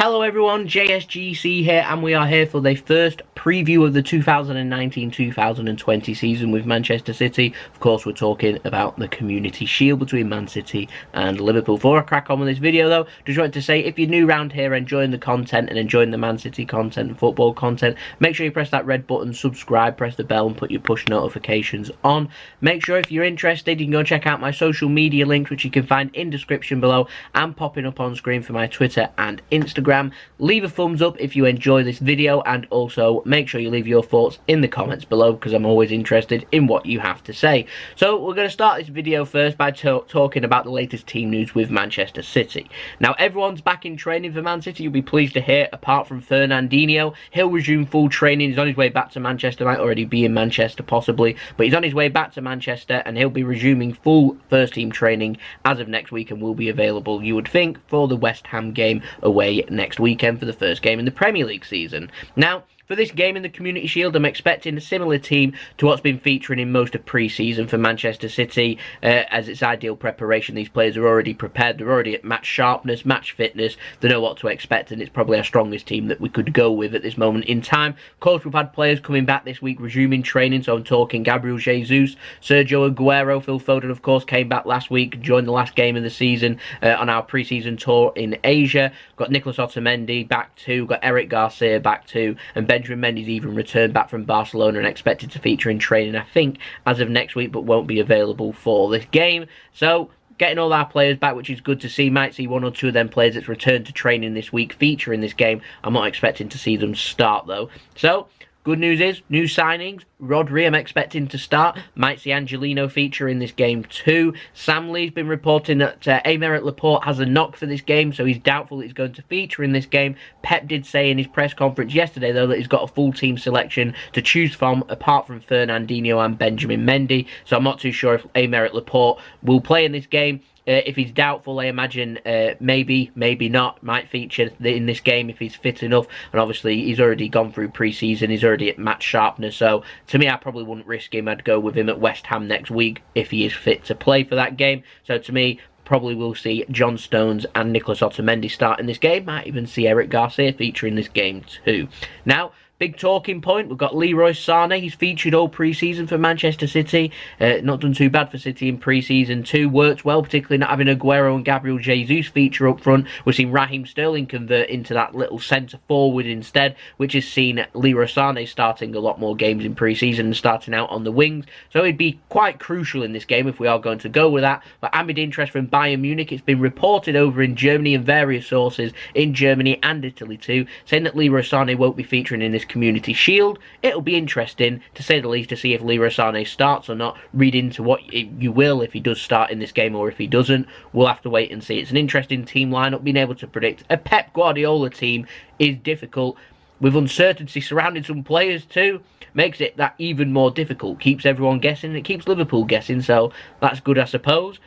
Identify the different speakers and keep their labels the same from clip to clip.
Speaker 1: Hello everyone, JSGC here, and we are here for the first preview of the 2019-2020 season with Manchester City. Of course, we're talking about the Community Shield between Man City and Liverpool. Before I crack on with this video though, just wanted to say, if you're new around here, enjoying the content and enjoying the Man City content and football content, make sure you press that red button, subscribe, press the bell and put your push notifications on. Make sure if you're interested, you can go check out my social media links, which you can find in description below and popping up on screen for my Twitter and Instagram. Leave a thumbs up if you enjoy this video, and also make sure you leave your thoughts in the comments below, because I'm always interested in what you have to say. So we're going to start this video first by talking about the latest team news with Manchester City. Now, everyone's back in training for Man City, you'll be pleased to hear, apart from Fernandinho. He'll resume full training. He's on his way back to Manchester, might already be in Manchester possibly, but he's on his way back to Manchester and he'll be resuming full first team training as of next week and will be available, you would think, for the West Ham game away next weekend for the first game in the Premier League season. Now, for this game in the Community Shield, I'm expecting a similar team to what's been featuring in most of pre-season for Manchester City. As its ideal preparation, these players are already prepared, they're already at match sharpness, match fitness, they know what to expect, and it's probably our strongest team that we could go with at this moment in time. Of course, we've had players coming back this week, resuming training, so I'm talking Gabriel Jesus, Sergio Aguero, Phil Foden, of course, came back last week, joined the last game of the season on our pre-season tour in Asia. Got Nicolas Otamendi back too, got Eric Garcia back too, and Benjamin Mendy's even returned back from Barcelona and expected to feature in training, I think, as of next week, but won't be available for this game. So, getting all our players back, which is good to see. Might see one or two of them players that's returned to training this week feature in this game. I'm not expecting to see them start, though. So, good news is, new signings. Rodri, I'm expecting to start. Might see Angelino feature in this game too. Sam Lee's been reporting that Aymeric Laporte has a knock for this game, so he's doubtful that he's going to feature in this game. Pep did say in his press conference yesterday, though, that he's got a full team selection to choose from, apart from Fernandinho and Benjamin Mendy. So I'm not too sure if Aymeric Laporte will play in this game. If he's doubtful, I imagine maybe not, might feature in this game if he's fit enough. And obviously, he's already gone through pre-season, he's already at match sharpness. So, to me, I probably wouldn't risk him. I'd go with him at West Ham next week if he is fit to play for that game. So, to me, probably will see John Stones and Nicolas Otamendi start in this game. Might even see Eric Garcia feature in this game too. Now, big talking point, we've got Leroy Sane. He's featured all pre-season for Manchester City. Not done too bad for City in pre-season too. Worked well, particularly not having Aguero and Gabriel Jesus feature up front. We've seen Raheem Sterling convert into that little centre-forward instead, which has seen Leroy Sane starting a lot more games in pre-season and starting out on the wings. So he'd be quite crucial in this game if we are going to go with that. But amid interest from Bayern Munich, it's been reported over in Germany and various sources in Germany and Italy too, saying that Leroy Sane won't be featuring in this Community Shield. It'll be interesting, to say the least, to see if Leroy Sane starts or not. Read into what you will if he does start in this game or if he doesn't. We'll have to wait and see. It's an interesting team lineup. Being able to predict a Pep Guardiola team is difficult. With uncertainty surrounding some players too, makes it that even more difficult. Keeps everyone guessing, and it keeps Liverpool guessing, so that's good, I suppose.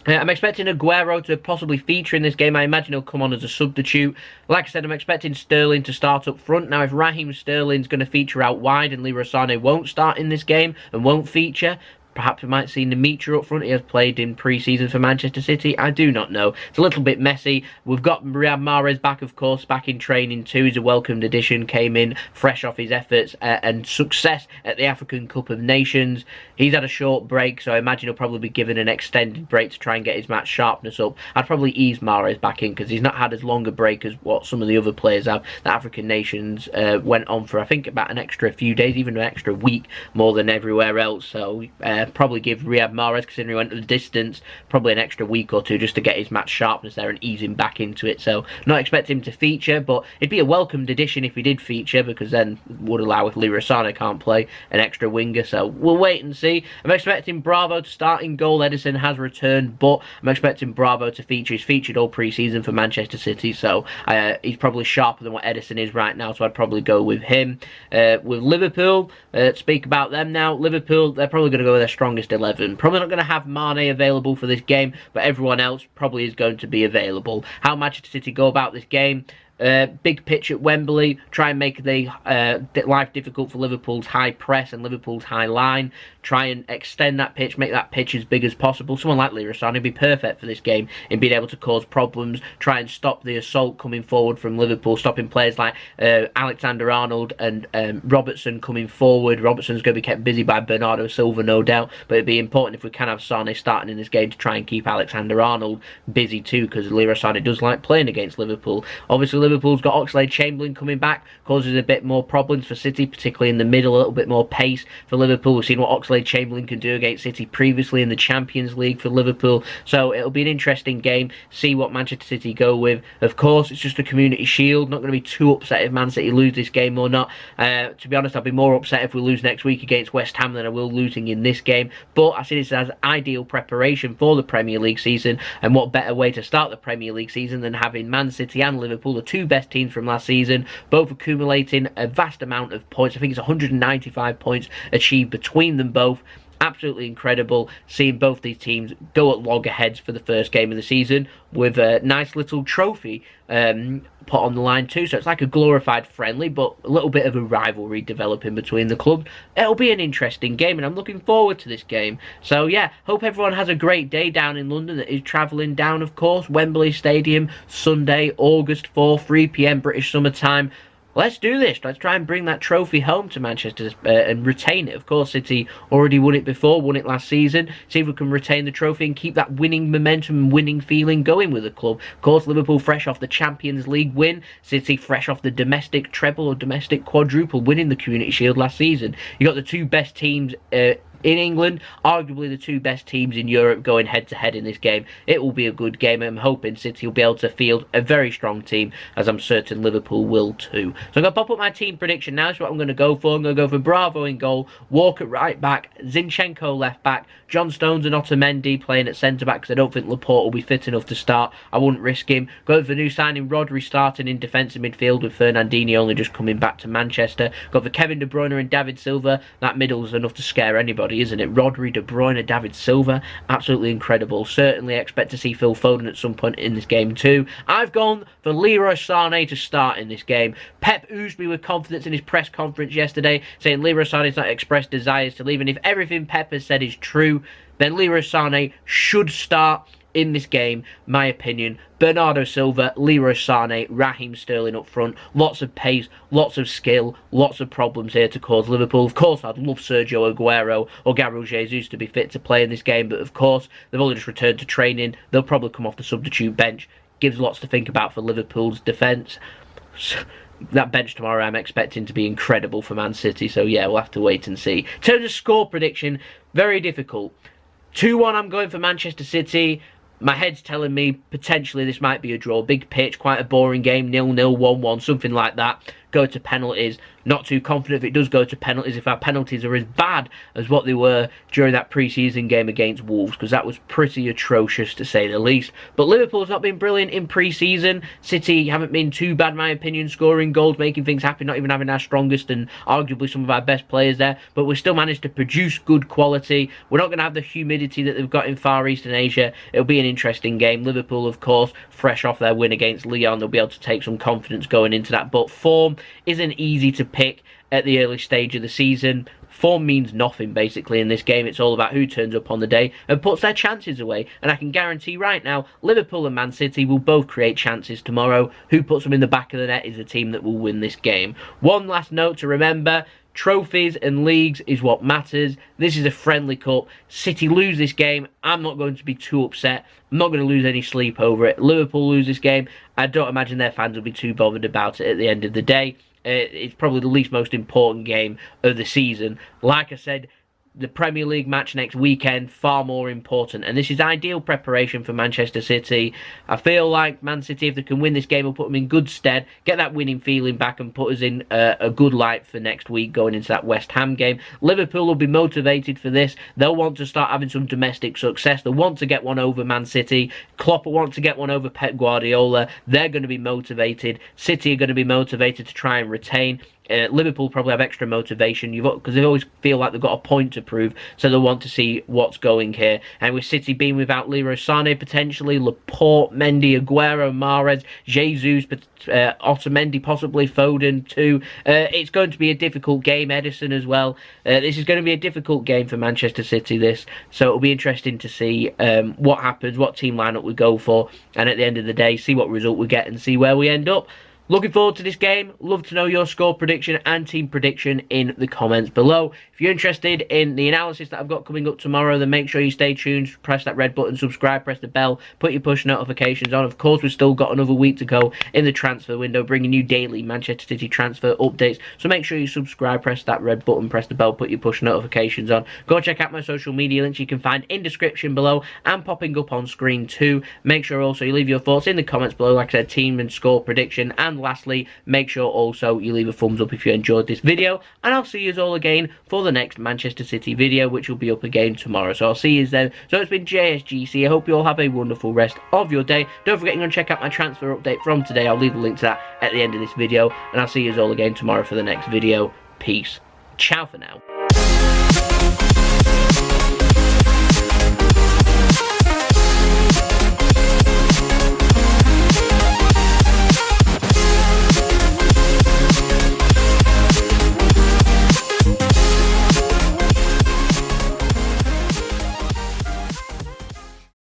Speaker 1: I'm expecting Aguero to possibly feature in this game. I imagine he'll come on as a substitute. Like I said, I'm expecting Sterling to start up front. Now, if Raheem Sterling's going to feature out wide and Leroy Sane won't start in this game and won't feature, perhaps we might see Dimitri up front. He has played in pre-season for Manchester City. I do not know. It's a little bit messy. We've got Riyad Mahrez back, of course, back in training too. He's a welcomed addition. Came in fresh off his efforts and success at the African Cup of Nations. He's had a short break, so I imagine he'll probably be given an extended break to try and get his match sharpness up. I'd probably ease Mahrez back in because he's not had as long a break as what some of the other players have. The African Nations went on for, I think, about an extra few days, even an extra week more than everywhere else. So probably give Riyad Mahrez, considering he went to the distance, probably an extra week or two just to get his match sharpness there and ease him back into it. So not expect him to feature, but it'd be a welcomed addition if he did feature, because then would allow, if Leroy Sane can't play, an extra winger. So we'll wait and see. I'm expecting Bravo to start in goal. Edison has returned, but I'm expecting Bravo to feature. He's featured all pre-season for Manchester City, so he's probably sharper than what Edison is right now, so I'd probably go with him. With Liverpool, speak about them now. Liverpool, they're probably going to go with their strongest 11. Probably not going to have Mane available for this game, but everyone else probably is going to be available. How Manchester City go about this game? Big pitch at Wembley, try and make the life difficult for Liverpool's high press and Liverpool's high line. try and extend that pitch, make that pitch as big as possible. Someone like Leroy Sane would be perfect for this game in being able to cause problems, try and stop the assault coming forward from Liverpool, stopping players like Alexander-Arnold and Robertson coming forward. Robertson's going to be kept busy by Bernardo Silva, no doubt, but it'd be important if we can have Sane starting in this game to try and keep Alexander-Arnold busy too, because Leroy Sane does like playing against Liverpool. Obviously, Liverpool's got Oxlade-Chamberlain coming back, causes a bit more problems for City, particularly in the middle, a little bit more pace for Liverpool. We've seen what Oxlade-Chamberlain can do against City previously in the Champions League for Liverpool, so it'll be an interesting game, see what Manchester City go with. Of course, it's just a Community Shield, not going to be too upset if Man City lose this game or not. To be honest, I'll be more upset if we lose next week against West Ham than I will losing in this game, but I see this as ideal preparation for the Premier League season, and what better way to start the Premier League season than having Man City and Liverpool, the two best teams from last season, both accumulating a vast amount of points. I think it's 195 points achieved between them both. Absolutely incredible seeing both these teams go at loggerheads for the first game of the season with a nice little trophy put on the line too. So it's like a glorified friendly, but a little bit of a rivalry developing between the clubs. It'll be an interesting game, and I'm looking forward to this game. So yeah, hope everyone has a great day down in London that is travelling down, of course. Wembley Stadium, Sunday, August 4, 3 PM British Summer Time. Let's do this. Let's try and bring that trophy home to Manchester and retain it. Of course, City already won it before, won it last season. See if we can retain the trophy and keep that winning momentum and winning feeling going with the club. Of course, Liverpool fresh off the Champions League win. City fresh off the domestic treble or domestic quadruple, winning the Community Shield last season. You got the two best teams in England, arguably the two best teams in Europe going head-to-head in this game. It will be a good game, and I'm hoping City will be able to field a very strong team, as I'm certain Liverpool will too. So I'm going to pop up my team prediction now. That's what I'm going to go for. I'm going to go for Bravo in goal, Walker right back, Zinchenko left back, John Stones and Otamendi playing at centre-back, because I don't think Laporte will be fit enough to start. I wouldn't risk him. Going for new signing Rodri starting in defensive midfield, with Fernandinho only just coming back to Manchester. Got for Kevin De Bruyne and David Silva. That middle is enough to scare anybody, isn't it? Rodri, De Bruyne, David Silva, absolutely incredible. Certainly expect to see Phil Foden at some point in this game too. I've gone for Leroy Sane to start in this game. Pep oozed me with confidence in his press conference yesterday, saying Leroy Sane has not expressed desires to leave, and if everything Pep has said is true, then Leroy Sane should start in this game, my opinion. Bernardo Silva, Leroy Sane, Raheem Sterling up front. Lots of pace, lots of skill, lots of problems here to cause Liverpool. Of course, I'd love Sergio Aguero or Gabriel Jesus to be fit to play in this game, but of course, they've only just returned to training. They'll probably come off the substitute bench. Gives lots to think about for Liverpool's defence. That bench tomorrow I'm expecting to be incredible for Man City, so yeah, we'll have to wait and see. In terms of score prediction, very difficult. 2-1 I'm going for Manchester City. My head's telling me potentially this might be a draw. Big pitch, quite a boring game, 0-0, 1-1, something like that. Go to penalties. Not too confident if it does go to penalties, if our penalties are as bad as what they were during that pre-season game against Wolves, because that was pretty atrocious to say the least. But Liverpool's not been brilliant in pre-season. City haven't been too bad, in my opinion, scoring goals, making things happen, not even having our strongest and arguably some of our best players there, but we still managed to produce good quality. We're not going to have the humidity that they've got in Far Eastern Asia. It'll be an interesting game. Liverpool, of course, fresh off their win against Lyon, they'll be able to take some confidence going into that, but form isn't easy to pick at the early stage of the season. Form means nothing basically in this game. It's all about who turns up on the day and puts their chances away, and I can guarantee right now Liverpool and Man City will both create chances tomorrow. Who puts them in the back of the net is the team that will win this game. One last note to remember: trophies and leagues is what matters. This is a friendly cup. City lose this game, I'm not going to be too upset. I'm not going to lose any sleep over it. Liverpool lose this game, I don't imagine their fans will be too bothered about it at the end of the day. It's probably the least most important game of the season. Like I said, the Premier League match next weekend, far more important, and this is ideal preparation for Manchester City. I feel like Man City, if they can win this game, will put them in good stead, get that winning feeling back and put us in a good light for next week going into that West Ham game. Liverpool will be motivated for this. They'll want to start having some domestic success. They'll want to get one over Man City. Klopp will want to get one over Pep Guardiola. They're going to be motivated. City are going to be motivated to try and retain. Liverpool probably have extra motivation because they always feel like they've got a point to prove, so they want to see what's going here. And with City being without Leroy Sane potentially, Laporte, Mendy, Aguero, Mahrez, Jesus, Otamendi, possibly Foden too. It's going to be a difficult game. Edison as well. This is going to be a difficult game for Manchester City. So it'll be interesting to see what happens, what team lineup we go for, and at the end of the day, see what result we get and see where we end up. Looking forward to this game. Love to know your score prediction and team prediction in the comments below. If you're interested in the analysis that I've got coming up tomorrow, then make sure you stay tuned. Press that red button, subscribe, press the bell, put your push notifications on. Of course, we've still got another week to go in the transfer window, bringing you daily Manchester City transfer updates. So make sure you subscribe, press that red button, press the bell, put your push notifications on. Go check out my social media links you can find in description below and popping up on screen too. Make sure also you leave your thoughts in the comments below, like I said, team and score prediction. And lastly, make sure also you leave a thumbs up if you enjoyed this video, and I'll see you all again for the next Manchester City video, which will be up again tomorrow. So I'll see you then. So it's been JSGC. I hope you all have a wonderful rest of your day. Don't forget, to check out my transfer update from today. I'll leave the link to that at the end of this video, and I'll see you all again tomorrow for the next video. Peace. Ciao for now.